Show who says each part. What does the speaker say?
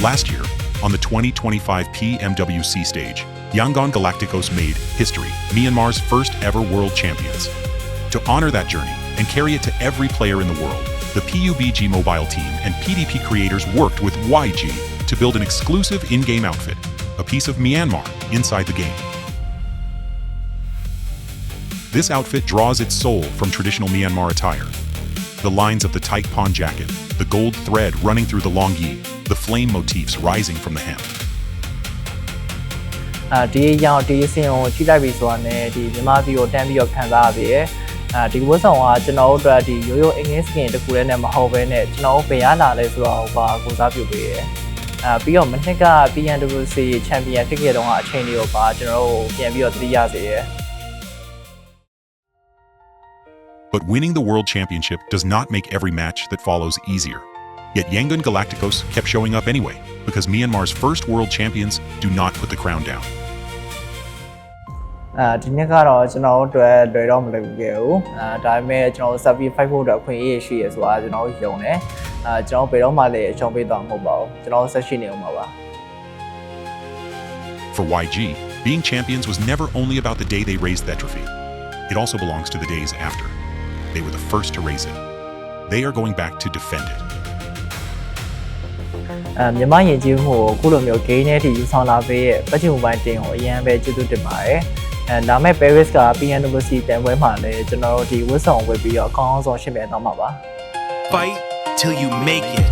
Speaker 1: Last year, on the 2025 PMWC stage, Yangon Galacticos made history, Myanmar's first ever world champions. To honor that journey and carry it to every player in the world, the PUBG mobile team and PDP creators worked with YG to build an exclusive in-game outfit, a piece of Myanmar inside the game. This outfit draws its soul from traditional Myanmar attire. The lines of the tight pawn jacket, the gold thread running through the long yi, the flame motifs rising from the hem.
Speaker 2: ဒီရောင်ဒီအစင်ကိုချိန်လိုက်ပြီဆိုတာနဲ့ဒီမြန်မာပြည်ကိုတန်းပြီးတော့ခံစားရပြီ။ဒီဝတ်ဆောင်ကကျွန်တော်တို့အတွက်ဒီရိုးရိုးအင်္ဂလိပ်စကင်တကူနဲ့မဟုတ်ဘဲနဲ့ကျွန်တော်တို့ဘယ်ရလာလဲဆိုတော့ဘာကိုစားပြုပေးရဲ။ပြီးတော့မနှစ်က PNWC ချန်ပီယံဖြစ်ခဲ့တော့အချိန်လေးကိုပါကျွန်တော်တို့ပြန်ပြီးတော့သတိရစေရဲ။
Speaker 1: But winning the World Championship does not make every match that follows easier. Yet Yangon Galacticos kept showing up anyway, because Myanmar's first world champions do not put the crown down.
Speaker 2: ဒီနေ့ကတော့ကျွန်တော်တို့အတွက်လွယ်တော့မလွယ်ဘူးခဲ့ဘူးဒါပေမဲ့ကျွန်တော်ဆက်ပြီး fight ဖို့အတွက်အခွင့်အရေးရှိရဆိုတာကျွန်တော်ယုံတယ်ကျွန်တော်ဘယ်တော့မှလည်းအချုံပေးသွားမှာမဟုတ်ပါဘူးကျွန်တော်ဆက်ရှိနေအောင်ပါ
Speaker 1: For YG, being champions was never only about the day they raised that trophy. It also belongs to the days after. They were the first to raise it. They are going back to defend it.
Speaker 2: မြန်မာယဉ်ကျေးမှုကိုအခုလိုမျိုး game နဲ့တည်ယူဆောင်လာပေးရဲ့ပတ်ချင်မိုဘိုင်းတင်ကိုအရင်ပဲကျေးဇူးတင်ပါတယ်ဒါမဲ့ Paris က PNWC တန်ပွဲမှာလည်းကျွန်တော်တို့ဒီဝတ်ဆောင်ဝတ်ပြီးတော့အကောင်းဆုံးရှင်းပြသွားမှာပါ
Speaker 3: Fight till you make it